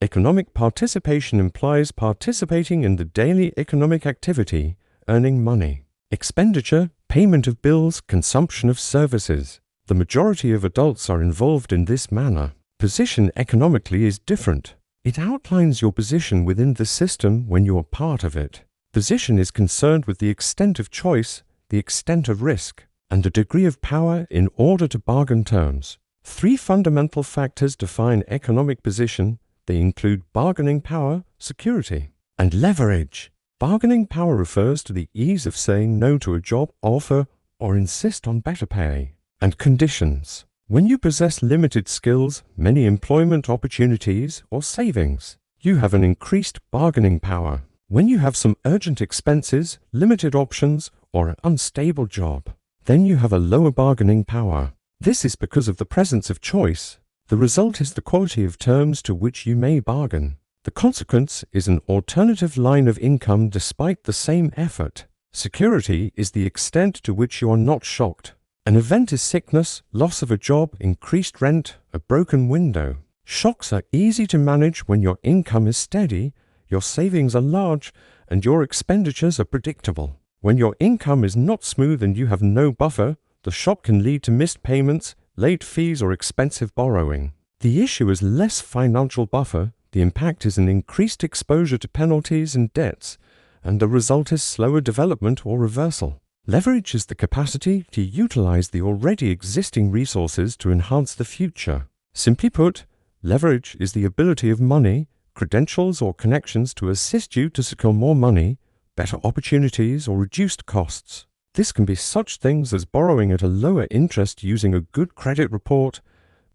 Economic participation implies participating in the daily economic activity, earning money. Expenditure, payment of bills, consumption of services. The majority of adults are involved in this manner. Position economically is different. It outlines your position within the system when you are part of it. Position is concerned with the extent of choice, the extent of risk, and the degree of power in order to bargain terms. 3 fundamental factors define economic position. They include bargaining power, security, and leverage. Bargaining power refers to the ease of saying no to a job offer or insist on better pay. And conditions. When you possess limited skills, many employment opportunities, or savings, you have an increased bargaining power. When you have some urgent expenses, limited options, or an unstable job, then you have a lower bargaining power. This is because of the presence of choice. The result is the quality of terms to which you may bargain. The consequence is an alternative line of income despite the same effort. Security is the extent to which you are not shocked. An event is sickness, loss of a job, increased rent, a broken window. Shocks are easy to manage when your income is steady, your savings are large, and your expenditures are predictable. When your income is not smooth and you have no buffer, the shock can lead to missed payments, late fees, or expensive borrowing. The issue is less financial buffer, the impact is an increased exposure to penalties and debts, and the result is slower development or reversal. Leverage is the capacity to utilize the already existing resources to enhance the future. Simply put, leverage is the ability of money, credentials, or connections to assist you to secure more money, better opportunities, or reduced costs. This can be such things as borrowing at a lower interest using a good credit report,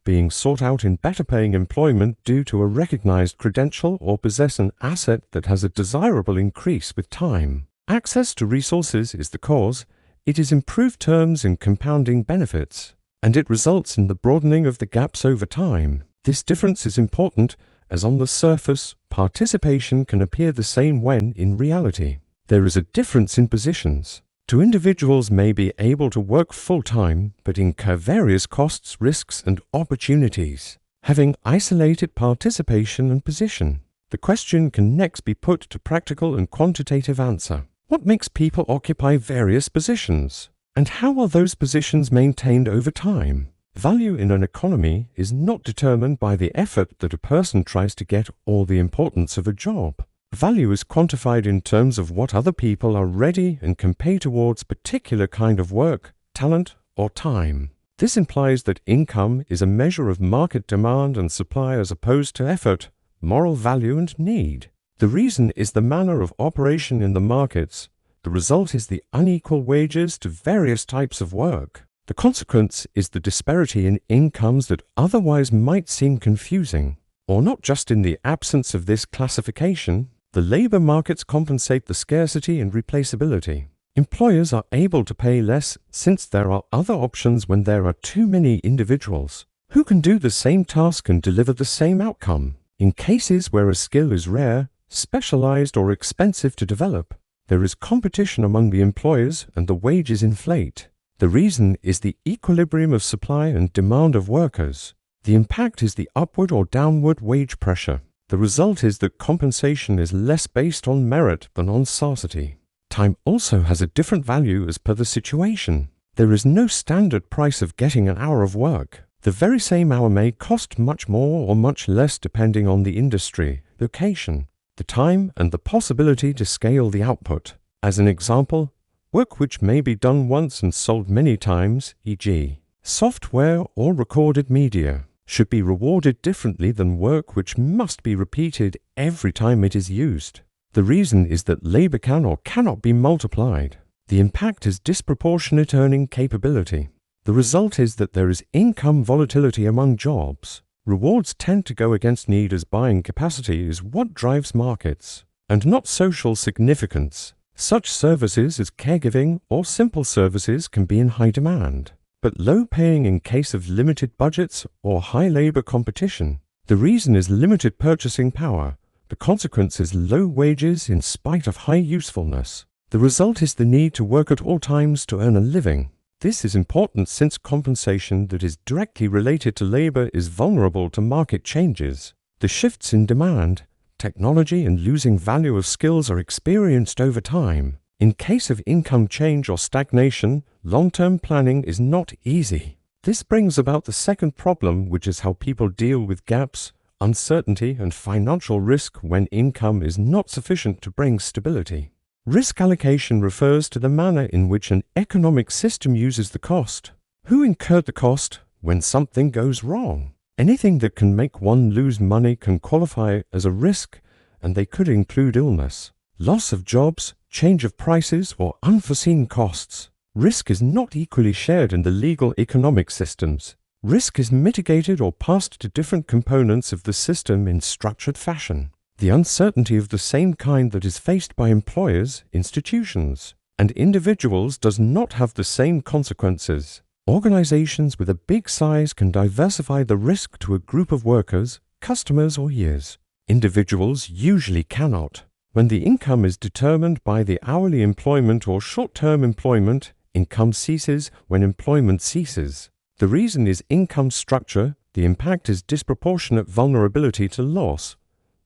being sought out in better paying employment due to a recognized credential, or possess an asset that has a desirable increase with time. Access to resources is the cause. It is improved terms and compounding benefits, and it results in the broadening of the gaps over time. This difference is important, as on the surface, participation can appear the same when, in reality, there is a difference in positions. 2 individuals may be able to work full-time, but incur various costs, risks, and opportunities, having isolated participation and position. The question can next be put to practical and quantitative answer. What makes people occupy various positions? And how are those positions maintained over time? Value in an economy is not determined by the effort that a person tries to get or the importance of a job. Value is quantified in terms of what other people are ready and can pay towards particular kind of work, talent, or time. This implies that income is a measure of market demand and supply as opposed to effort, moral value, and need. The reason is the manner of operation in the markets. The result is the unequal wages to various types of work. The consequence is the disparity in incomes that otherwise might seem confusing. Or not just in the absence of this classification, the labor markets compensate the scarcity and replaceability. Employers are able to pay less since there are other options when there are too many individuals who can do the same task and deliver the same outcome. In cases where a skill is rare, specialized, or expensive to develop, there is competition among the employers and the wages inflate. The reason is the equilibrium of supply and demand of workers. The impact is the upward or downward wage pressure. The result is that compensation is less based on merit than on scarcity. Time also has a different value as per the situation. There is no standard price of getting an hour of work. The very same hour may cost much more or much less depending on the industry, location, the time, and the possibility to scale the output. As an example, work which may be done once and sold many times, e.g., software or recorded media, should be rewarded differently than work which must be repeated every time it is used. The reason is that labor can or cannot be multiplied. The impact is disproportionate earning capability. The result is that there is income volatility among jobs. Rewards tend to go against need as buying capacity is what drives markets, and not social significance. Such services as caregiving or simple services can be in high demand, but low paying in case of limited budgets or high labor competition. The reason is limited purchasing power. The consequence is low wages in spite of high usefulness. The result is the need to work at all times to earn a living. This is important since compensation that is directly related to labor is vulnerable to market changes. The shifts in demand, technology, and losing value of skills are experienced over time. In case of income change or stagnation, long-term planning is not easy. This brings about the second problem, which is how people deal with gaps, uncertainty, and financial risk when income is not sufficient to bring stability. Risk allocation refers to the manner in which an economic system uses the cost. Who incurred the cost when something goes wrong? Anything that can make one lose money can qualify as a risk, and they could include illness, loss of jobs, change of prices, or unforeseen costs. Risk is not equally shared in the legal economic systems. Risk is mitigated or passed to different components of the system in structured fashion. The uncertainty of the same kind that is faced by employers, institutions, and individuals does not have the same consequences. Organizations with a big size can diversify the risk to a group of workers, customers, or years. Individuals usually cannot. When the income is determined by the hourly employment or short-term employment, income ceases when employment ceases. The reason is income structure. The impact is disproportionate vulnerability to loss.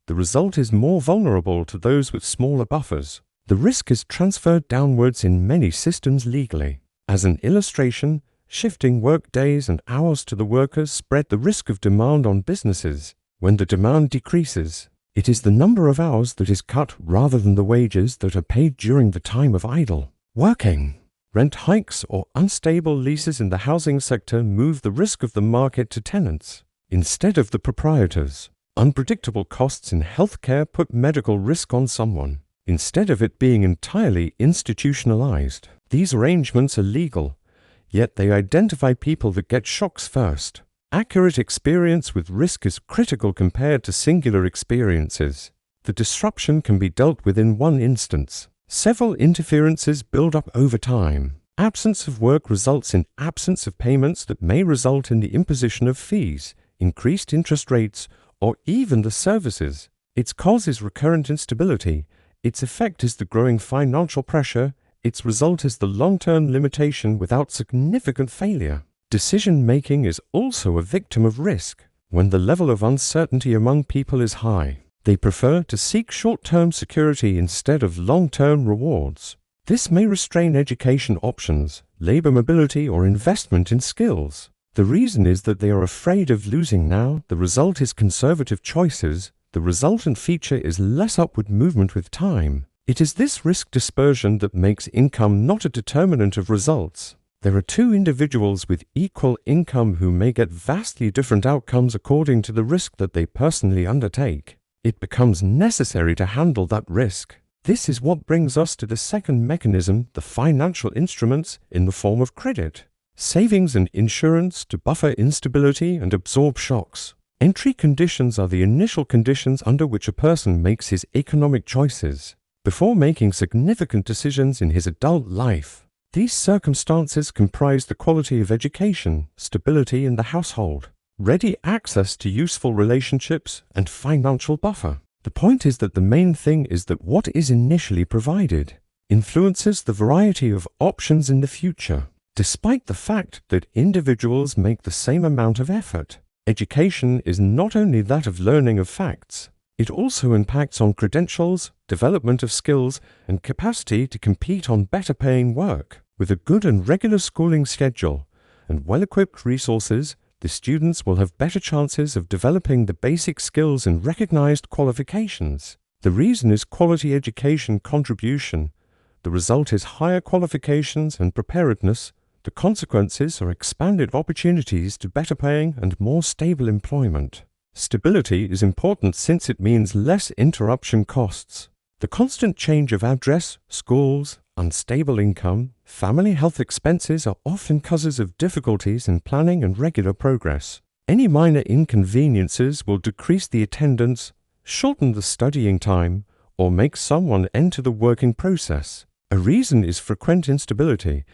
The result is more vulnerable to those with smaller buffers. The risk is transferred downwards in many systems legally. As an illustration, shifting work days and hours to the workers spread the risk of demand on businesses. When the demand decreases, it is the number of hours that is cut rather than the wages that are paid during the time of idle working. Rent hikes or unstable leases in the housing sector move the risk of the market to tenants instead of the proprietors. Unpredictable costs in healthcare put medical risk on someone, instead of it being entirely institutionalized. These arrangements are legal, yet they identify people that get shocks first. Accurate experience with risk is critical compared to singular experiences. The disruption can be dealt with in one instance. Several interferences build up over time. Absence of work results in absence of payments that may result in the imposition of fees, increased interest rates, or even the services. Its cause is recurrent instability. Its effect is the growing financial pressure. Its result is the long-term limitation without significant failure. Decision-making is also a victim of risk. When the level of uncertainty among people is high, they prefer to seek short-term security instead of long-term rewards. This may restrain education options, labor mobility, or investment in skills. The reason is that they are afraid of losing now. The result is conservative choices. The resultant feature is less upward movement with time. It is this risk dispersion that makes income not a determinant of results. There are two individuals with equal income who may get vastly different outcomes according to the risk that they personally undertake. It becomes necessary to handle that risk. This is what brings us to the second mechanism, the financial instruments in the form of credit, savings and insurance to buffer instability and absorb shocks. Entry conditions are the initial conditions under which a person makes his economic choices before making significant decisions in his adult life. These circumstances comprise the quality of education, stability in the household, ready access to useful relationships, and financial buffer. The point is that the main thing is that what is initially provided influences the variety of options in the future. Despite the fact that individuals make the same amount of effort, education is not only that of learning of facts, it also impacts on credentials, development of skills, and capacity to compete on better-paying work. With a good and regular schooling schedule and well-equipped resources, the students will have better chances of developing the basic skills and recognized qualifications. The reason is quality education contribution. The result is higher qualifications and preparedness. The consequences are expanded opportunities to better paying and more stable employment. Stability is important since it means less interruption costs. The constant change of address, schools, unstable income, family health expenses are often causes of difficulties in planning and regular progress. Any minor inconveniences will decrease the attendance, shorten the studying time, or make someone enter the working process. A reason is frequent instability.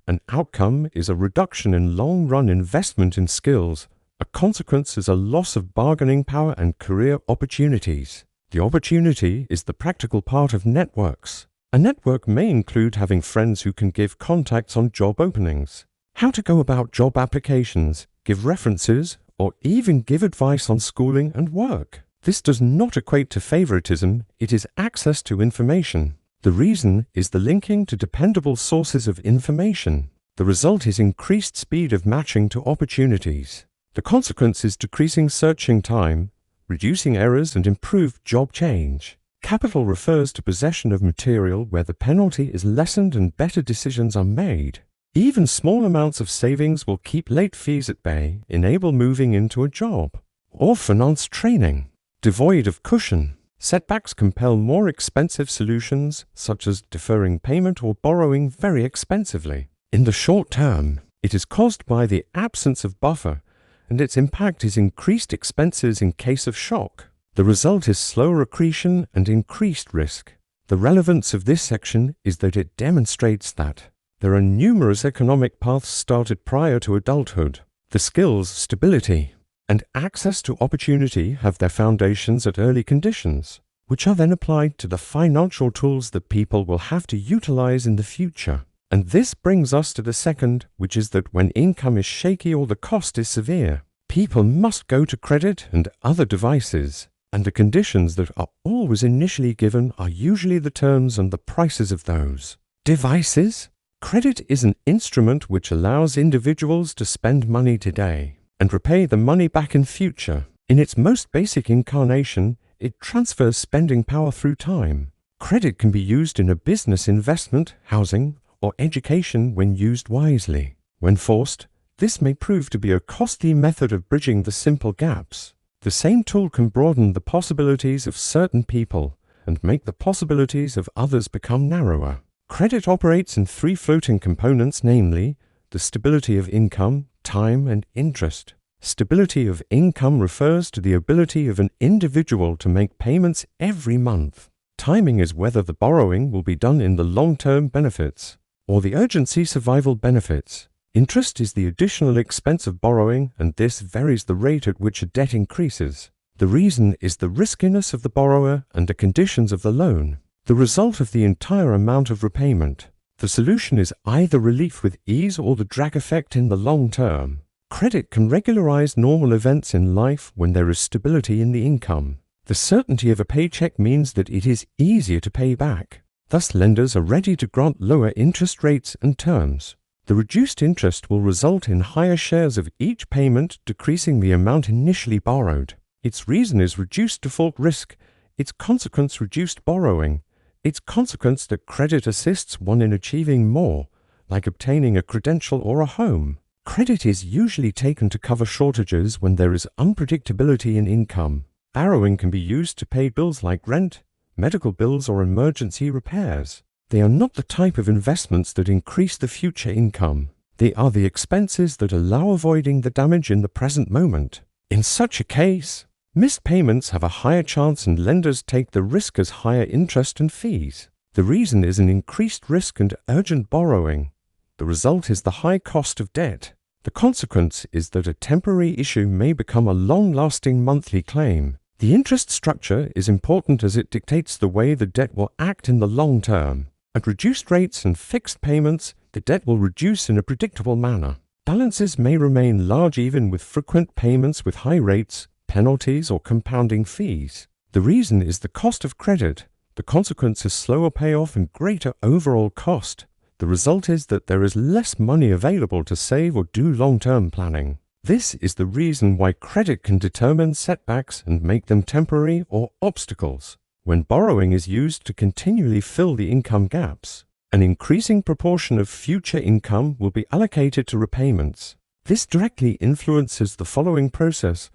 An outcome is a reduction in long-run investment in skills. A consequence is a loss of bargaining power and career opportunities. The opportunity is the practical part of networks. A network may include having friends who can give contacts on job openings, how to go about job applications, give references, or even give advice on schooling and work. This does not equate to favoritism, it is access to information. The reason is the linking to dependable sources of information. The result is increased speed of matching to opportunities. The consequence is decreasing searching time, reducing errors, and improved job change. Capital refers to possession of material where the penalty is lessened and better decisions are made. Even small amounts of savings will keep late fees at bay, enable moving into a job, or finance training. Devoid of cushion, setbacks compel more expensive solutions, such as deferring payment or borrowing very expensively. In the short term, it is caused by the absence of buffer, and its impact is increased expenses in case of shock. The result is slower accretion and increased risk. The relevance of this section is that it demonstrates that there are numerous economic paths started prior to adulthood. The skills, stability, and access to opportunity have their foundations at early conditions, which are then applied to the financial tools that people will have to utilize in the future. And this brings us to the second, which is that when income is shaky or the cost is severe, people must go to credit and other devices, and the conditions that are always initially given are usually the terms and the prices of those devices. Credit is an instrument which allows individuals to spend money today and repay the money back in future. In its most basic incarnation, it transfers spending power through time. Credit can be used in a business, investment, housing, or education when used wisely. When forced, this may prove to be a costly method of bridging the simple gaps. The same tool can broaden the possibilities of certain people and make the possibilities of others become narrower. Credit operates in three floating components, namely, the stability of income, time, and interest. Stability of income refers to the ability of an individual to make payments every month. Timing is whether the borrowing will be done in the long-term benefits or the urgency survival benefits. Interest is the additional expense of borrowing, and this varies the rate at which a debt increases. The reason is the riskiness of the borrower and the conditions of the loan, the result of the entire amount of repayment. The solution is either relief with ease or the drag effect in the long term. Credit can regularize normal events in life when there is stability in the income. The certainty of a paycheck means that it is easier to pay back. Thus, lenders are ready to grant lower interest rates and terms. The reduced interest will result in higher shares of each payment, decreasing the amount initially borrowed. Its reason is reduced default risk, its consequence reduced borrowing, its consequence that credit assists one in achieving more, like obtaining a credential or a home. Credit is usually taken to cover shortages when there is unpredictability in income. Borrowing can be used to pay bills like rent, medical bills, or emergency repairs. They are not the type of investments that increase the future income. They are the expenses that allow avoiding the damage in the present moment. In such a case, missed payments have a higher chance and lenders take the risk as higher interest and fees. The reason is an increased risk and urgent borrowing. The result is the high cost of debt. The consequence is that a temporary issue may become a long-lasting monthly claim. The interest structure is important as it dictates the way the debt will act in the long term. At reduced rates and fixed payments, the debt will reduce in a predictable manner. Balances may remain large even with frequent payments with high rates, penalties, or compounding fees. The reason is the cost of credit. The consequence is slower payoff and greater overall cost. The result is that there is less money available to save or do long-term planning. This is the reason why credit can determine setbacks and make them temporary or obstacles. When borrowing is used to continually fill the income gaps, an increasing proportion of future income will be allocated to repayments. This directly influences the following process.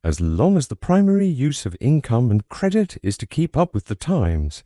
As long as the primary use of income and credit is to keep up with the times,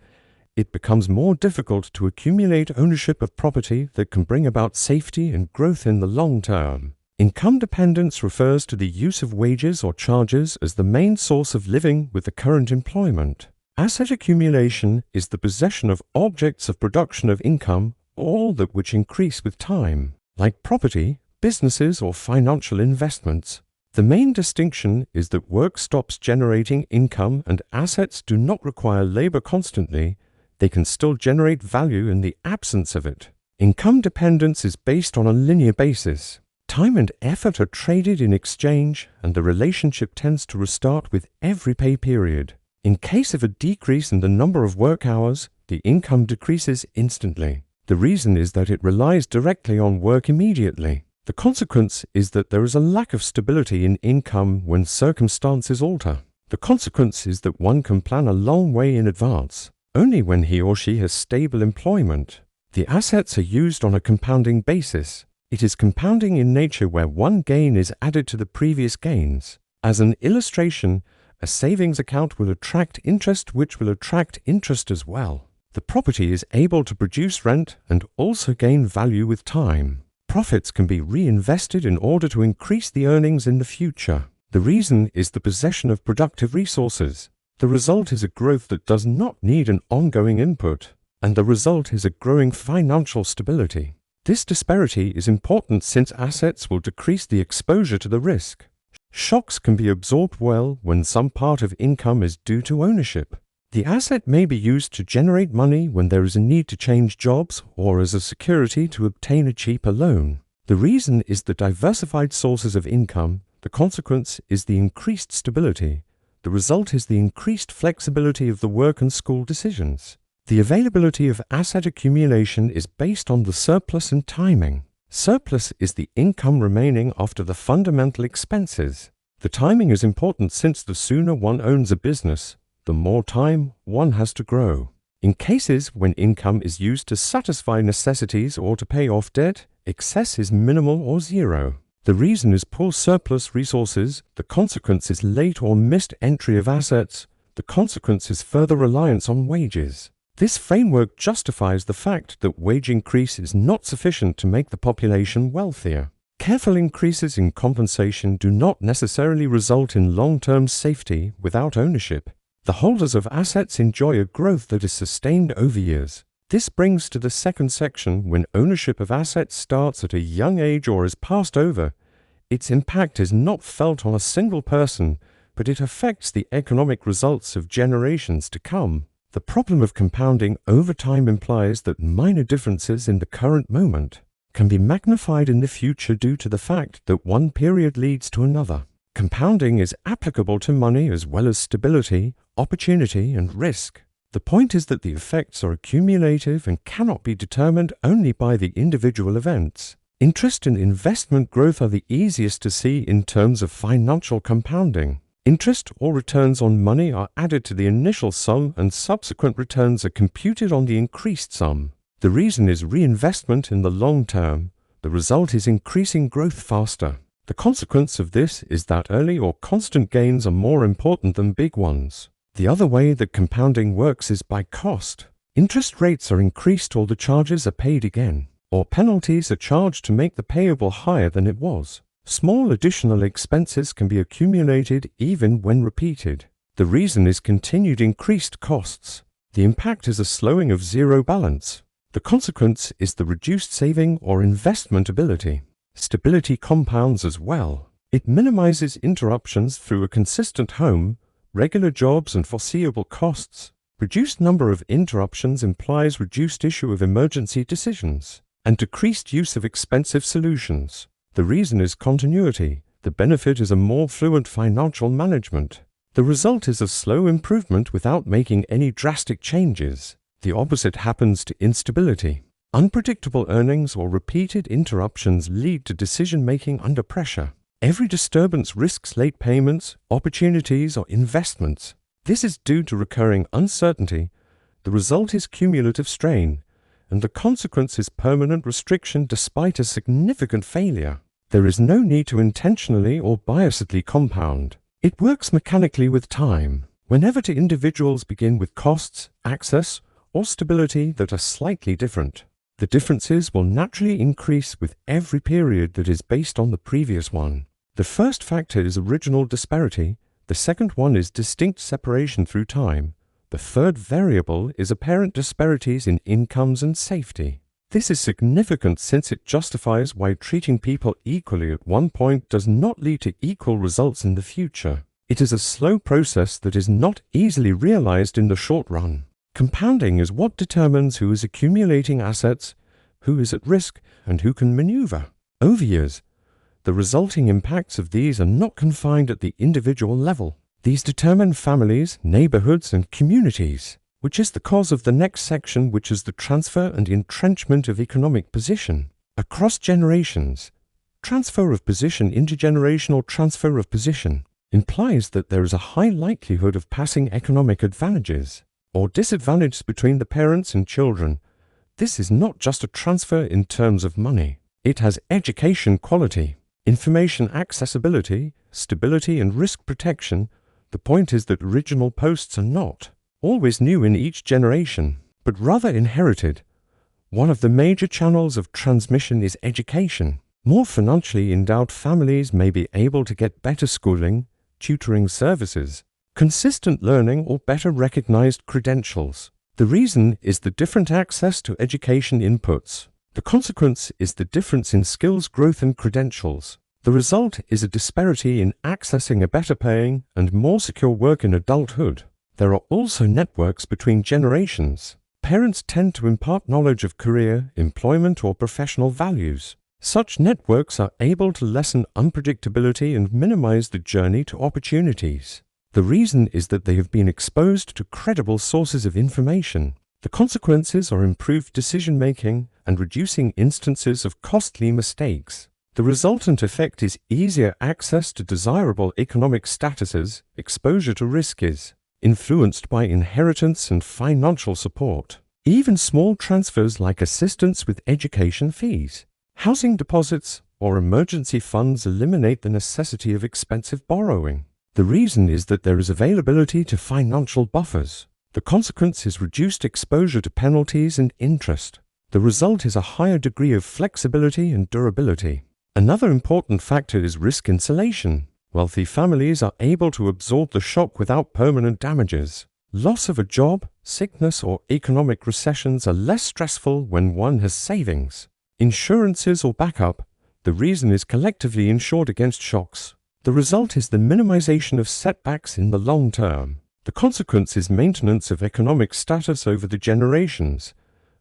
it becomes more difficult to accumulate ownership of property that can bring about safety and growth in the long term. Income dependence refers to the use of wages or charges as the main source of living with the current employment. Asset accumulation is the possession of objects of production of income, all that which increase with time, like property, businesses, or financial investments. The main distinction is that work stops generating income and assets do not require labor constantly. They can still generate value in the absence of it. Income dependence is based on a linear basis. Time and effort are traded in exchange, and the relationship tends to restart with every pay period. In case of a decrease in the number of work hours, the income decreases instantly. The reason is that it relies directly on work immediately. The consequence is that there is a lack of stability in income when circumstances alter. The consequence is that one can plan a long way in advance, only when he or she has stable employment. The assets are used on a compounding basis. It is compounding in nature where one gain is added to the previous gains. As an illustration, a savings account will attract interest which will attract interest as well. The property is able to produce rent and also gain value with time. Profits can be reinvested in order to increase the earnings in the future. The reason is the possession of productive resources. The result is a growth that does not need an ongoing input, and the result is a growing financial stability. This disparity is important since assets will decrease the exposure to the risk. Shocks can be absorbed well when some part of income is due to ownership. The asset may be used to generate money when there is a need to change jobs or as a security to obtain a cheaper loan. The reason is the diversified sources of income. The consequence is the increased stability. The result is the increased flexibility of the work and school decisions. The availability of asset accumulation is based on the surplus and timing. Surplus is the income remaining after the fundamental expenses. The timing is important since the sooner one owns a business, the more time one has to grow. In cases when income is used to satisfy necessities or to pay off debt, excess is minimal or zero. The reason is poor surplus resources, the consequence is late or missed entry of assets, the consequence is further reliance on wages. This framework justifies the fact that wage increase is not sufficient to make the population wealthier. Careful increases in compensation do not necessarily result in long-term safety without ownership. The holders of assets enjoy a growth that is sustained over years. This brings to the second section. When ownership of assets starts at a young age or is passed over, its impact is not felt on a single person, but it affects the economic results of generations to come. The problem of compounding over time implies that minor differences in the current moment can be magnified in the future due to the fact that one period leads to another. Compounding is applicable to money as well as stability, opportunity, and risk. The point is that the effects are accumulative and cannot be determined only by the individual events. Interest and investment growth are the easiest to see in terms of financial compounding. Interest or returns on money are added to the initial sum and subsequent returns are computed on the increased sum. The reason is reinvestment in the long term. The result is increasing growth faster. The consequence of this is that early or constant gains are more important than big ones. The other way that compounding works is by cost. Interest rates are increased or the charges are paid again, or penalties are charged to make the payable higher than it was. Small additional expenses can be accumulated even when repeated. The reason is continued increased costs. The impact is a slowing of zero balance. The consequence is the reduced saving or investment ability. Stability compounds as well. It minimizes interruptions through a consistent home, regular jobs and foreseeable costs. Reduced number of interruptions implies reduced issue of emergency decisions and decreased use of expensive solutions. The reason is continuity. The benefit is a more fluent financial management. The result is a slow improvement without making any drastic changes. The opposite happens to instability. Unpredictable earnings or repeated interruptions lead to decision-making under pressure. Every disturbance risks late payments, opportunities, or investments. This is due to recurring uncertainty. The result is cumulative strain, and the consequence is permanent restriction despite a significant failure. There is no need to intentionally or biasedly compound. It works mechanically with time. Whenever two individuals begin with costs, access, or stability that are slightly different, the differences will naturally increase with every period that is based on the previous one. The first factor is original disparity. The second one is distinct separation through time. The third variable is apparent disparities in incomes and safety. This is significant since it justifies why treating people equally at one point does not lead to equal results in the future. It is a slow process that is not easily realized in the short run. Compounding is what determines who is accumulating assets, who is at risk, and who can maneuver. Over years, The resulting impacts of these are not confined at the individual level. These determine families, neighborhoods, and communities, which is the cause of the next section, which is the transfer and entrenchment of economic position. Across generations, transfer of position, intergenerational transfer of position, implies that there is a high likelihood of passing economic advantages or disadvantages between the parents and children. This is not just a transfer in terms of money. It has education quality, information accessibility, stability, and risk protection. The point is that original posts are not always new in each generation, but rather inherited. One of the major channels of transmission is education. More financially endowed families may be able to get better schooling, tutoring services, consistent learning, or better recognized credentials. The reason is the different access to education inputs. The consequence is the difference in skills growth and credentials. The result is a disparity in accessing a better paying and more secure work in adulthood. There are also networks between generations. Parents tend to impart knowledge of career, employment, or professional values. Such networks are able to lessen unpredictability and minimize the journey to opportunities. The reason is that they have been exposed to credible sources of information. The consequences are improved decision-making and reducing instances of costly mistakes. The resultant effect is easier access to desirable economic statuses. Exposure to risk is influenced by inheritance and financial support. Even small transfers like assistance with education fees, housing deposits, or emergency funds eliminate the necessity of expensive borrowing. The reason is that there is availability to financial buffers. The consequence is reduced exposure to penalties and interest. The result is a higher degree of flexibility and durability. Another important factor is risk insulation. Wealthy families are able to absorb the shock without permanent damages. Loss of a job, sickness, or economic recessions are less stressful when one has savings, insurances, or backup. The reason is collectively insured against shocks. The result is the minimization of setbacks in the long term. The consequence is maintenance of economic status over the generations.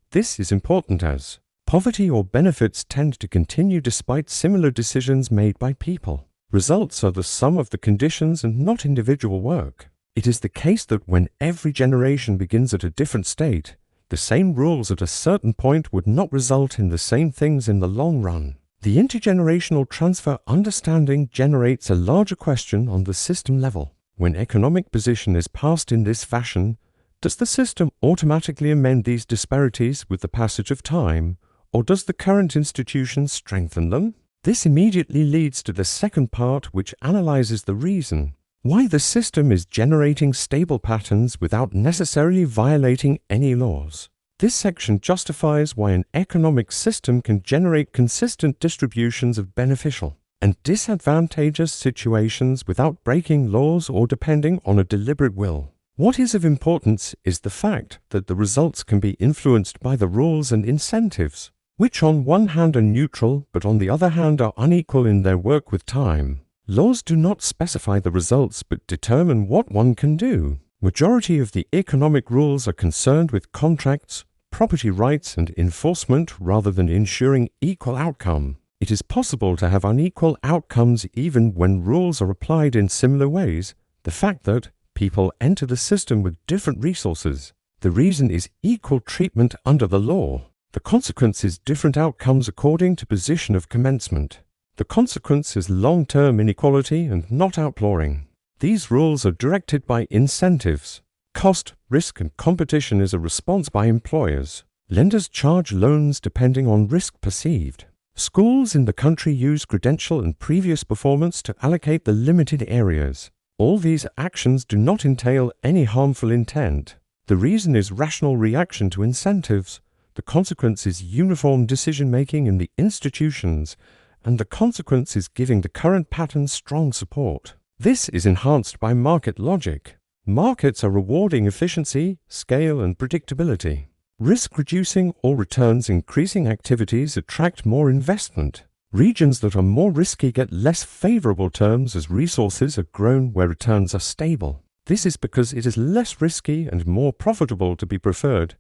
This is important as poverty or benefits tend to continue despite similar decisions made by people. Results are the sum of the conditions and not individual work. It is the case that when every generation begins at a different state, the same rules at a certain point would not result in the same things in the long run. The intergenerational transfer understanding generates a larger question on the system level. When economic position is passed in this fashion, does the system automatically amend these disparities with the passage of time, or does the current institution strengthen them? This immediately leads to the second part, which analyzes the reason why the system is generating stable patterns without necessarily violating any laws. This section justifies why an economic system can generate consistent distributions of beneficial and disadvantageous situations without breaking laws or depending on a deliberate will. What is of importance is the fact that the results can be influenced by the rules and incentives, which on one hand are neutral but on the other hand are unequal in their work with time. Laws do not specify the results but determine what one can do. Majority of the economic rules are concerned with contracts, property rights, and enforcement rather than ensuring equal outcome. It is possible to have unequal outcomes even when rules are applied in similar ways. The fact that people enter the system with different resources. The reason is equal treatment under the law. The consequence is different outcomes according to position of commencement. The consequence is long-term inequality and not outlawing. These rules are directed by incentives. Cost, risk, and competition is a response by employers. Lenders charge loans depending on risk perceived. Schools in the country use credential and previous performance to allocate the limited areas. All these actions do not entail any harmful intent. The reason is rational reaction to incentives. The consequence is uniform decision-making in the institutions, and the consequence is giving the current pattern strong support. This is enhanced by market logic. Markets are rewarding efficiency, scale, and predictability. Risk-reducing or returns-increasing activities attract more investment. Regions that are more risky get less favorable terms as resources are grown where returns are stable. This is because it is less risky and more profitable to be preferred.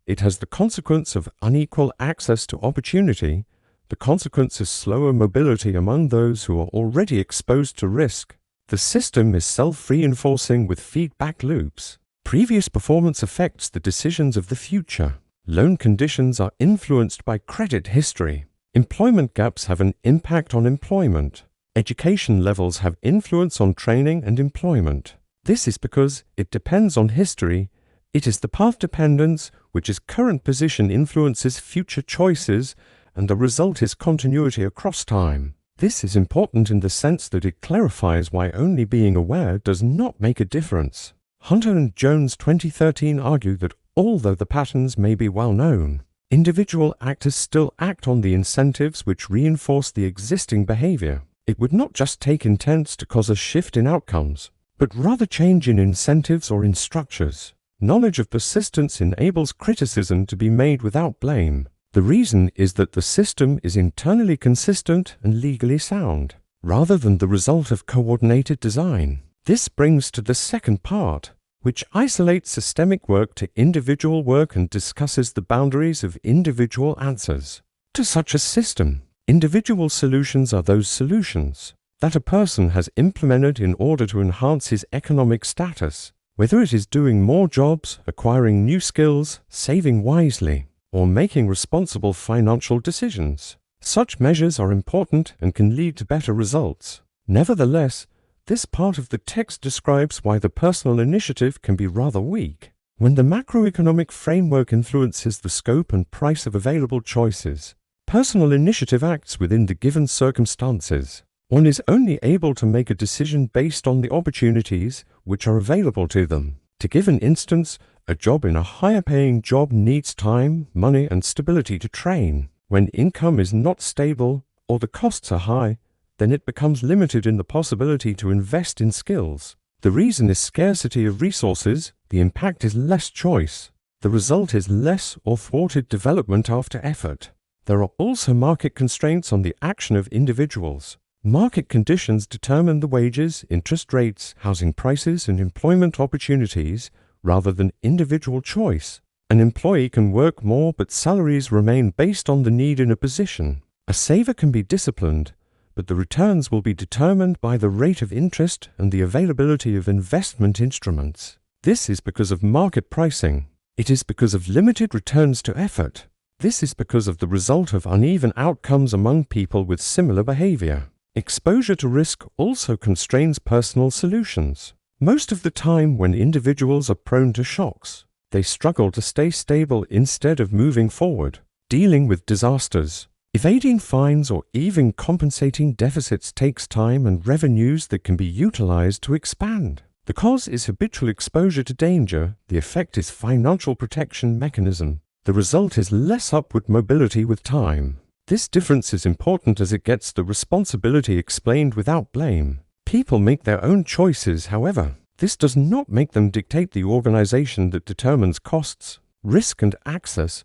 It has the consequence of unequal access to opportunity. The consequence is slower mobility among those who are already exposed to risk. The system is self-reinforcing with feedback loops. Previous performance affects the decisions of the future. Loan conditions are influenced by credit history. Employment gaps have an impact on employment. Education levels have influence on training and employment. This is because it depends on history. It is the path dependence, which is current position influences future choices, and the result is continuity across time. This is important in the sense that it clarifies why only being aware does not make a difference. Hunter and Jones 2013 argue that although the patterns may be well known, individual actors still act on the incentives which reinforce the existing behavior. It would not just take intents to cause a shift in outcomes, but rather change in incentives or in structures. Knowledge of persistence enables criticism to be made without blame. The reason is that the system is internally consistent and legally sound, rather than the result of coordinated design. This brings to the second part, which isolates systemic work to individual work and discusses the boundaries of individual answers. To such a system, individual solutions are those solutions that a person has implemented in order to enhance his economic status, whether it is doing more jobs, acquiring new skills, saving wisely, or making responsible financial decisions. Such measures are important and can lead to better results. Nevertheless, this part of the text describes why the personal initiative can be rather weak. When the macroeconomic framework influences the scope and price of available choices, personal initiative acts within the given circumstances. One is only able to make a decision based on the opportunities which are available to them. To give an instance, a job in a higher-paying job needs time, money, and stability to train. When income is not stable or the costs are high, then it becomes limited in the possibility to invest in skills. The reason is scarcity of resources. The impact is less choice. The result is less or thwarted development after effort. There are also market constraints on the action of individuals. Market conditions determine the wages, interest rates, housing prices, and employment opportunities rather than individual choice. An employee can work more, but salaries remain based on the need in a position. A saver can be disciplined, but the returns will be determined by the rate of interest and the availability of investment instruments. This is because of market pricing. It is because of limited returns to effort. This is because of the result of uneven outcomes among people with similar behavior. Exposure to risk also constrains personal solutions. Most of the time when individuals are prone to shocks, they struggle to stay stable instead of moving forward. Dealing with disasters, evading fines or even compensating deficits takes time and revenues that can be utilized to expand. The cause is habitual exposure to danger. The effect is financial protection mechanism. The result is less upward mobility with time. This difference is important as it gets the responsibility explained without blame. People make their own choices, however. This does not make them dictate the organization that determines costs, risk, and access.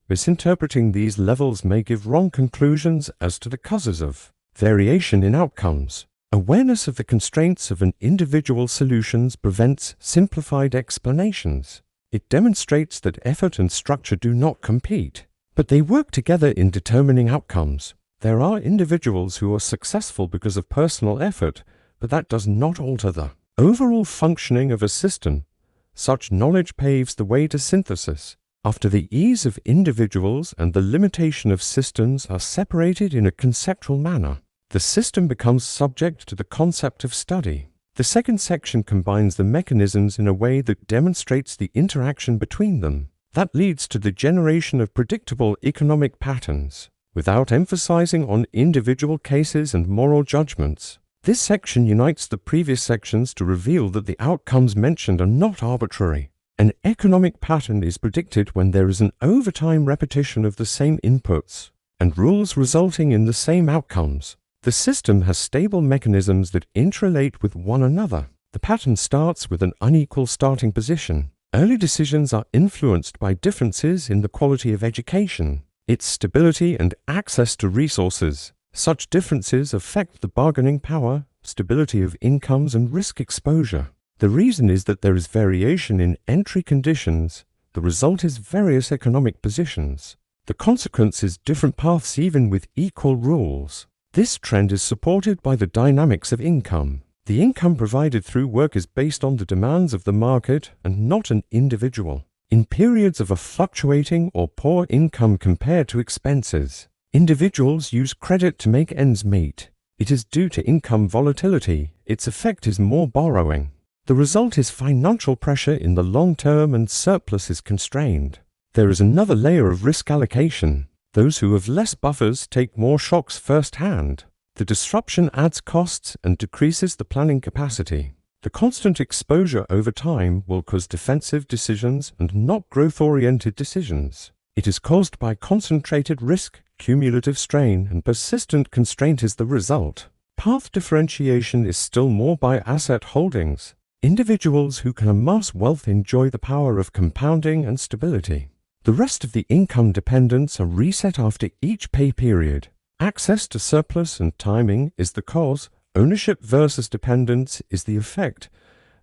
Misinterpreting these levels may give wrong conclusions as to the causes of variation in outcomes. Awareness of the constraints of an individual's solutions prevents simplified explanations. It demonstrates that effort and structure do not compete, but they work together in determining outcomes. There are individuals who are successful because of personal effort, but that does not alter the overall functioning of a system. Such knowledge paves the way to synthesis. After the ease of individuals and the limitation of systems are separated in a conceptual manner, the system becomes subject to the concept of study. The second section combines the mechanisms in a way that demonstrates the interaction between them. That leads to the generation of predictable economic patterns, without emphasizing on individual cases and moral judgments. This section unites the previous sections to reveal that the outcomes mentioned are not arbitrary. An economic pattern is predicted when there is an overtime repetition of the same inputs and rules resulting in the same outcomes. The system has stable mechanisms that interrelate with one another. The pattern starts with an unequal starting position. Early decisions are influenced by differences in the quality of education, its stability, and access to resources. Such differences affect the bargaining power, stability of incomes, and risk exposure. The reason is that there is variation in entry conditions. The result is various economic positions. The consequence is different paths even with equal rules. This trend is supported by the dynamics of income. The income provided through work is based on the demands of the market and not an individual. In periods of a fluctuating or poor income compared to expenses, individuals use credit to make ends meet. It is due to income volatility. Its effect is more borrowing. The result is financial pressure in the long term and surplus is constrained. There is another layer of risk allocation. Those who have less buffers take more shocks firsthand. The disruption adds costs and decreases the planning capacity. The constant exposure over time will cause defensive decisions and not growth-oriented decisions. It is caused by concentrated risk, cumulative strain, and persistent constraint is the result. Path differentiation is still more by asset holdings. Individuals who can amass wealth enjoy the power of compounding and stability. The rest of the income dependents are reset after each pay period. Access to surplus and timing is the cause, ownership versus dependence is the effect,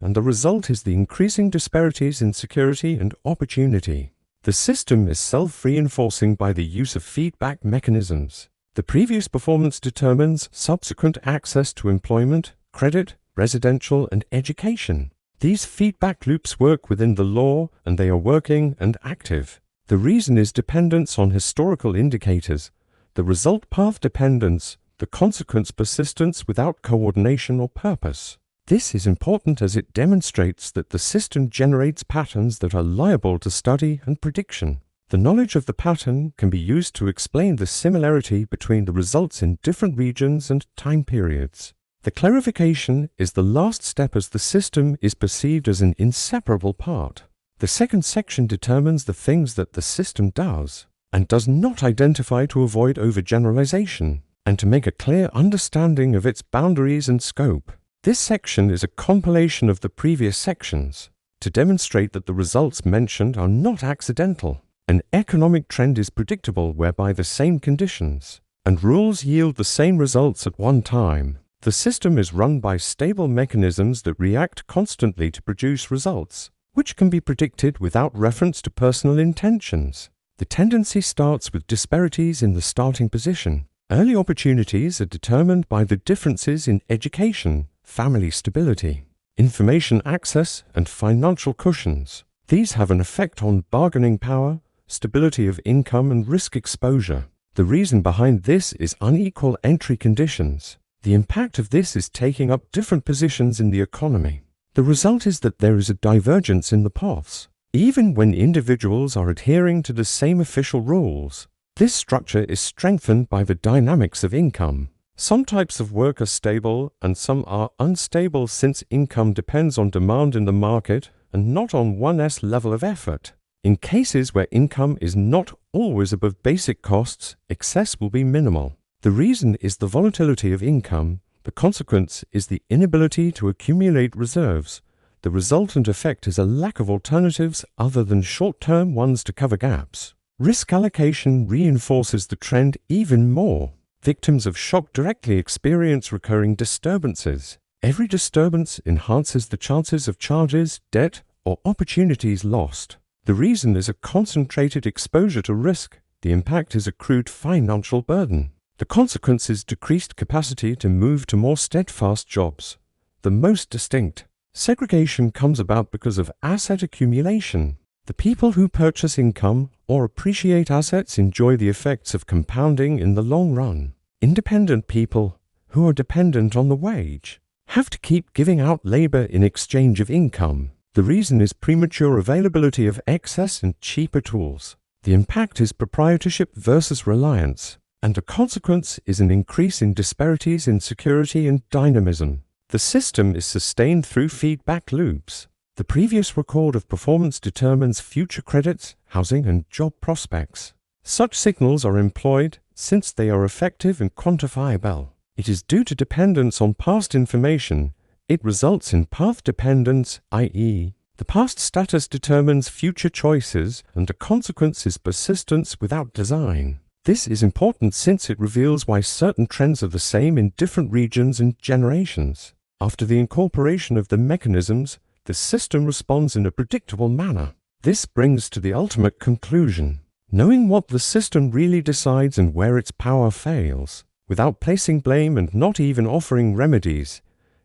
and the result is the increasing disparities in security and opportunity. The system is self-reinforcing by the use of feedback mechanisms. The previous performance determines subsequent access to employment, credit, residential, and education. These feedback loops work within the law, and they are working and active. The reason is dependence on historical indicators, the result path dependence, the consequence persistence without coordination or purpose. This is important as it demonstrates that the system generates patterns that are liable to study and prediction. The knowledge of the pattern can be used to explain the similarity between the results in different regions and time periods. The clarification is the last step as the system is perceived as an inseparable part. The second section determines the things that the system does and does not identify to avoid overgeneralization and to make a clear understanding of its boundaries and scope. This section is a compilation of the previous sections to demonstrate that the results mentioned are not accidental. An economic trend is predictable whereby the same conditions and rules yield the same results at one time. The system is run by stable mechanisms that react constantly to produce results, which can be predicted without reference to personal intentions. The tendency starts with disparities in the starting position. Early opportunities are determined by the differences in education, family stability, information access, and financial cushions. These have an effect on bargaining power, stability of income, and risk exposure. The reason behind this is unequal entry conditions. The impact of this is taking up different positions in the economy. The result is that there is a divergence in the paths, even when individuals are adhering to the same official rules. This structure is strengthened by the dynamics of income. Some types of work are stable and some are unstable since income depends on demand in the market and not on one's level of effort. In cases where income is not always above basic costs, excess will be minimal. The reason is the volatility of income. The consequence is the inability to accumulate reserves. The resultant effect is a lack of alternatives other than short-term ones to cover gaps. Risk allocation reinforces the trend even more. Victims of shock directly experience recurring disturbances. Every disturbance enhances the chances of charges, debt, or opportunities lost. The reason is a concentrated exposure to risk. The impact is accrued financial burden. The consequence is decreased capacity to move to more steadfast jobs. The most distinct. Segregation comes about because of asset accumulation. The people who purchase income or appreciate assets enjoy the effects of compounding in the long run. Independent people, who are dependent on the wage, have to keep giving out labor in exchange of income. The reason is premature availability of excess and cheaper tools. The impact is proprietorship versus reliance. And the consequence is an increase in disparities in security and dynamism. The system is sustained through feedback loops. The previous record of performance determines future credits, housing, and job prospects. Such signals are employed since they are effective and quantifiable. It is due to dependence on past information. It results in path dependence, i.e., the past status determines future choices, and the consequence is persistence without design. This is important since it reveals why certain trends are the same in different regions and generations. After the incorporation of the mechanisms, the system responds in a predictable manner. This brings to the ultimate conclusion. knowing what the system really decides and where its power fails, without placing blame and not even offering remedies.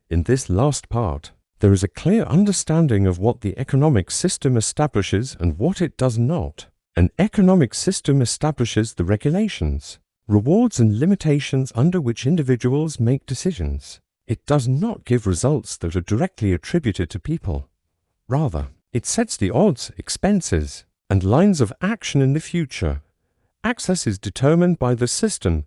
In this last part, there is a clear understanding of what the economic system establishes and what it does not. An economic system establishes the regulations, rewards and limitations under which individuals make decisions. It does not give results that are directly attributed to people. Rather, it sets the odds, expenses, and lines of action in the future. Access is determined by the system.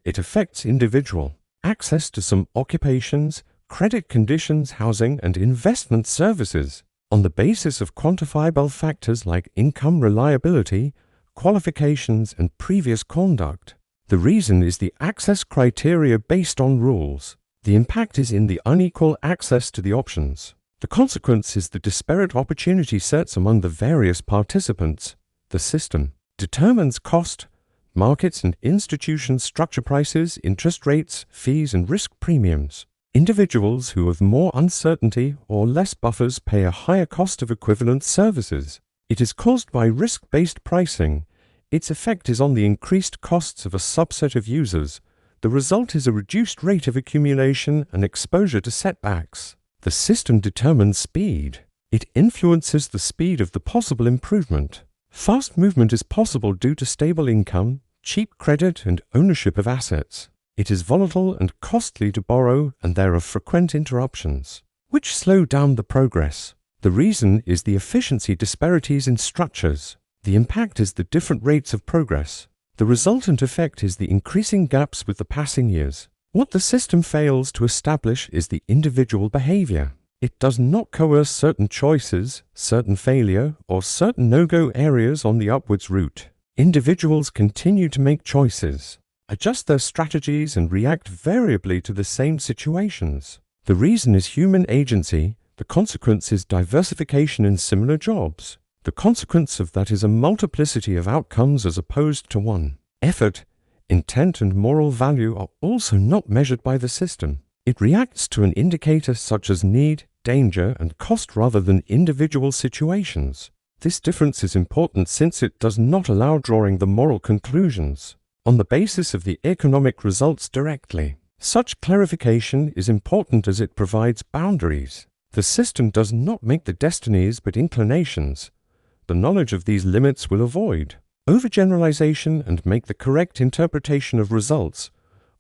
It affects individual access to some occupations, credit conditions, housing, and investment services on the basis of quantifiable factors like income reliability, qualifications, and previous conduct. The reason is the access criteria based on rules. The impact is in the unequal access to the options. The consequence is the disparate opportunity sets among the various participants. The system determines cost, markets and institutions structure prices, interest rates, fees, and risk premiums. Individuals who have more uncertainty or less buffers pay a higher cost of equivalent services. It is caused by risk-based pricing. Its effect is on the increased costs of a subset of users. The result is a reduced rate of accumulation and exposure to setbacks. The system determines speed. It influences the speed of the possible improvement. Fast movement is possible due to stable income, cheap credit, and ownership of assets. It is volatile and costly to borrow, and there are frequent interruptions, which slow down the progress. The reason is the efficiency disparities in structures. The impact is the different rates of progress. The resultant effect is the increasing gaps with the passing years. What the system fails to establish is the individual behavior. It does not coerce certain choices, certain failure, or certain no-go areas on the upwards route. Individuals continue to make choices, adjust their strategies, and react variably to the same situations. The reason is human agency. The consequence is diversification in similar jobs. The consequence of that is a multiplicity of outcomes as opposed to one. Effort, intent, and moral value are also not measured by the system. It reacts to an indicator such as need, danger, and cost rather than individual situations. This difference is important since it does not allow drawing the moral conclusions on the basis of the economic results directly. Such clarification is important as it provides boundaries. The system does not make the destinies but inclinations. The knowledge of these limits will avoid overgeneralization and make the correct interpretation of results.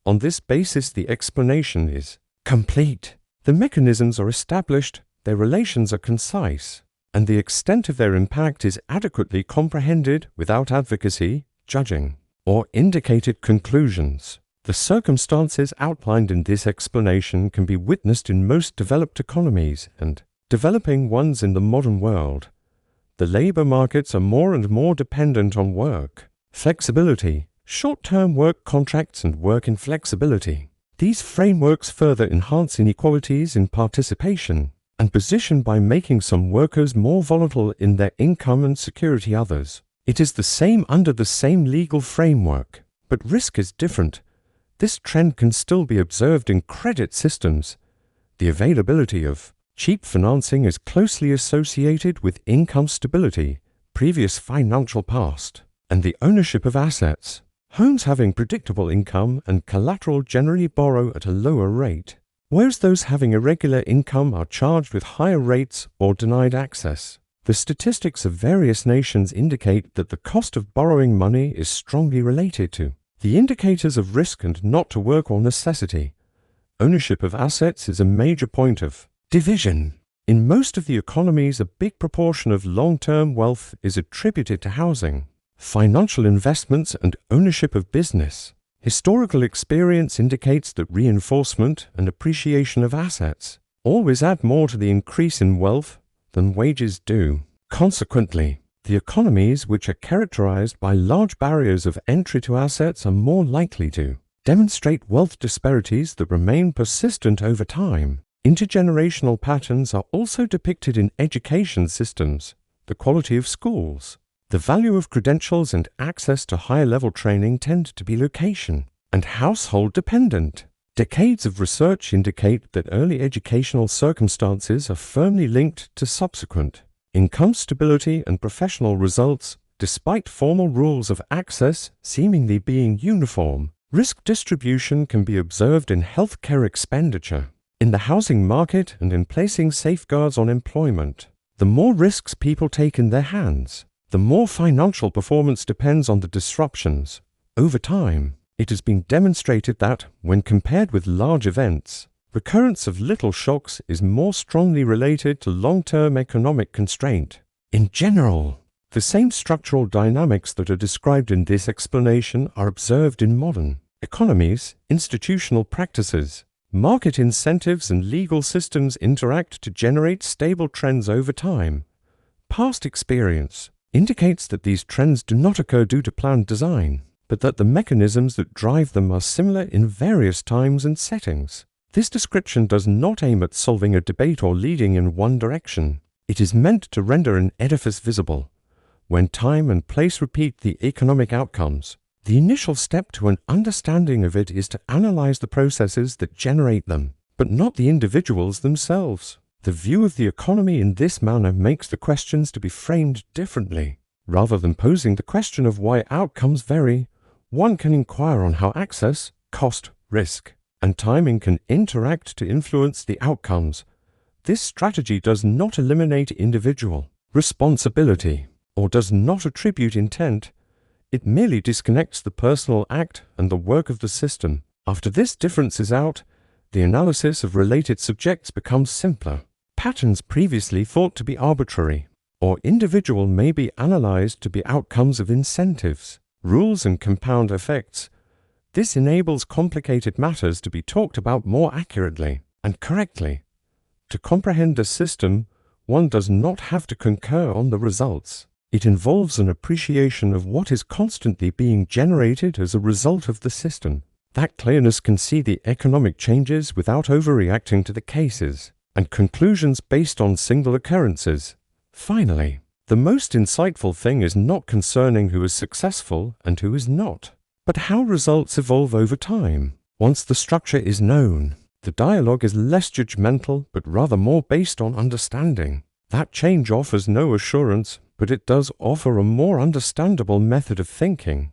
On this basis, the explanation is complete. The mechanisms are established, their relations are concise, and the extent of their impact is adequately comprehended without advocacy, judging, or indicated conclusions. The circumstances outlined in this explanation can be witnessed in most developed economies and developing ones in the modern world. The labor markets are more and more dependent on work, flexibility, short-term work contracts, and work inflexibility. These frameworks further enhance inequalities in participation and position by making some workers more volatile in their income and security others. It is the same under the same legal framework, but risk is different. This trend can still be observed in credit systems. The availability of cheap financing is closely associated with income stability, previous financial past, and the ownership of assets. Homes having predictable income and collateral generally borrow at a lower rate, whereas those having irregular income are charged with higher rates or denied access. The statistics of various nations indicate that the cost of borrowing money is strongly related to the indicators of risk and not to work or necessity. Ownership of assets is a major point of division. In most of the economies, a big proportion of long-term wealth is attributed to housing, financial investments, and ownership of business. Historical experience indicates that reinforcement and appreciation of assets always add more to the increase in wealth than wages do. Consequently, the economies which are characterized by large barriers of entry to assets are more likely to demonstrate wealth disparities that remain persistent over time. Intergenerational patterns are also depicted in education systems, the quality of schools. The value of credentials and access to higher-level training tend to be location and household dependent. Decades of research indicate that early educational circumstances are firmly linked to subsequent income stability and professional results. Despite formal rules of access seemingly being uniform, risk distribution can be observed in healthcare expenditure, in the housing market, and in placing safeguards on employment. The more risks people take in their hands, the more financial performance depends on the disruptions. Over time, it has been demonstrated that, when compared with large events, recurrence of little shocks is more strongly related to long-term economic constraint. In general, the same structural dynamics that are described in this explanation are observed in modern economies. Institutional practices, market incentives, and legal systems interact to generate stable trends over time. Past experience indicates that these trends do not occur due to planned design, but that the mechanisms that drive them are similar in various times and settings. This description does not aim at solving a debate or leading in one direction. It is meant to render an edifice visible. When time and place repeat the economic outcomes, the initial step to an understanding of it is to analyze the processes that generate them, but not the individuals themselves. The view of the economy in this manner makes the questions to be framed differently. Rather than posing the question of why outcomes vary, one can inquire on how access, cost, risk, and timing can interact to influence the outcomes. This strategy does not eliminate individual responsibility or does not attribute intent. It merely disconnects the personal act and the work of the system. After this difference is out, the analysis of related subjects becomes simpler. Patterns previously thought to be arbitrary or individual may be analyzed to be outcomes of incentives, rules, and compound effects. This enables complicated matters to be talked about more accurately and correctly. To comprehend a system, one does not have to concur on the results. It involves an appreciation of what is constantly being generated as a result of the system. That clearness can see the economic changes without overreacting to the cases and conclusions based on single occurrences. Finally, the most insightful thing is not concerning who is successful and who is not, but how results evolve over time. Once the structure is known, the dialogue is less judgmental but rather more based on understanding. That change offers no assurance, but it does offer a more understandable method of thinking.